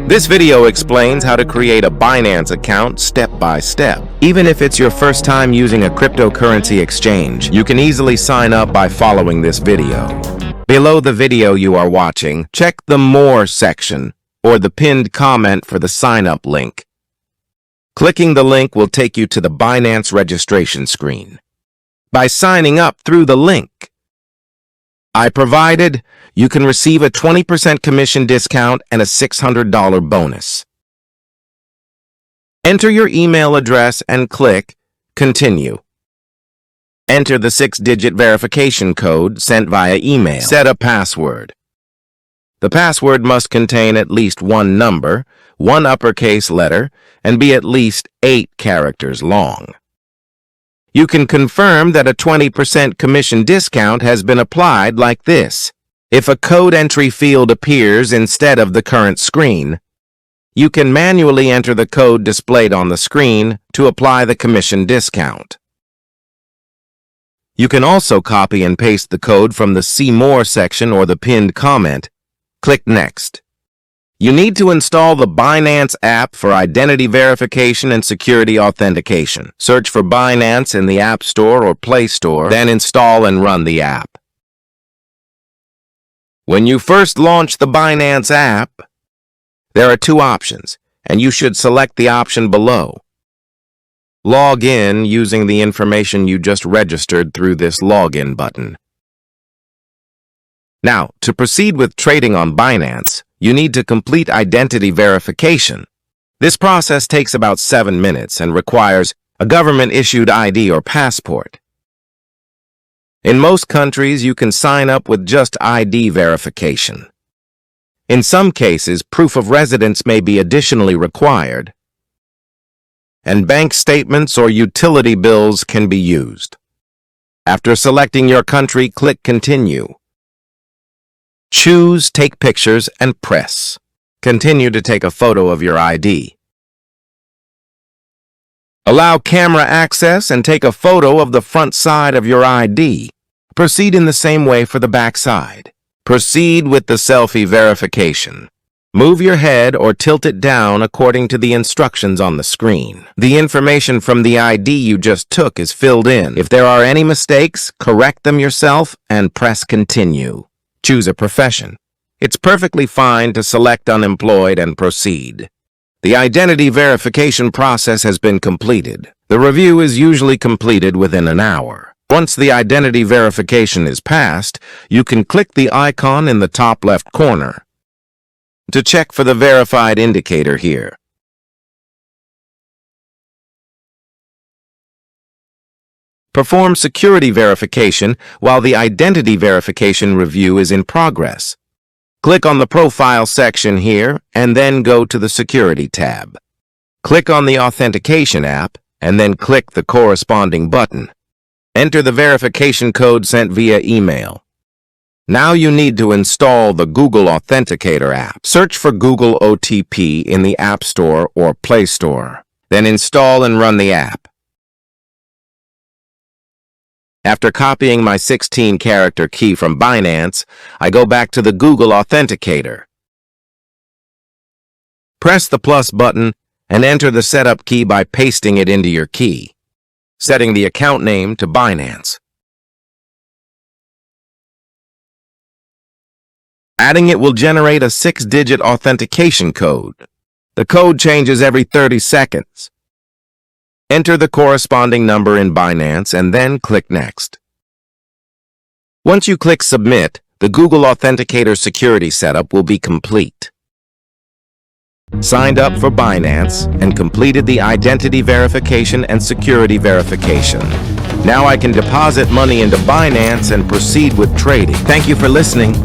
This video explains how to create a Binance account step by step. Even if it's your first time using a cryptocurrency exchange, you can easily sign up by following this video. Below the video you are watching, check the More section or the pinned comment for the sign up link. Clicking the link will take you to the Binance registration screen. By signing up through the link I provided, you can receive a 20% commission discount and a $600 bonus. Enter your email address and click Continue. Enter the 6-digit verification code sent via email. Set a password. The password must contain at least one number, one uppercase letter, and be at least 8 characters long. You can confirm that a 20% commission discount has been applied like this. If a code entry field appears instead of the current screen, you can manually enter the code displayed on the screen to apply the commission discount. You can also copy and paste the code from the See More section or the pinned comment. Click Next. You need to install the Binance app for identity verification and security authentication. Search for Binance in the App Store or Play Store, then install and run the app. When you first launch the Binance app, there are 2 options, and you should select the option below. Log in using the information you just registered through this login button. Now, to proceed with trading on Binance, you need to complete identity verification. This process takes about 7 minutes and requires a government-issued ID or passport. In most countries, you can sign up with just ID verification. In some cases, proof of residence may be additionally required, and bank statements or utility bills can be used. After selecting your country, click Continue. Choose Take Pictures and press. Continue to take a photo of your ID. Allow camera access and take a photo of the front side of your ID. Proceed in the same way for the back side. Proceed with the selfie verification. Move your head or tilt it down according to the instructions on the screen. The information from the ID you just took is filled in. If there are any mistakes, correct them yourself and press Continue. Choose a profession. It's perfectly fine to select unemployed and proceed. The identity verification process has been completed. The review is usually completed within an hour. Once the identity verification is passed, you can click the icon in the top left corner to check for the verified indicator here. Perform security verification while the identity verification review is in progress. Click on the Profile section here and then go to the Security tab. Click on the Authentication app and then click the corresponding button. Enter the verification code sent via email. Now you need to install the Google Authenticator app. Search for Google OTP in the App Store or Play Store. Then install and run the app. After copying my 16-character key from Binance, I go back to the Google Authenticator. Press the plus button and enter the setup key by pasting it into your key, setting the account name to Binance. Adding it will generate a 6-digit authentication code. The code changes every 30 seconds. Enter the corresponding number in Binance and then click Next. Once you click Submit, the Google Authenticator security setup will be complete. Signed up for Binance and completed the identity verification and security verification. Now I can deposit money into Binance and proceed with trading. Thank you for listening.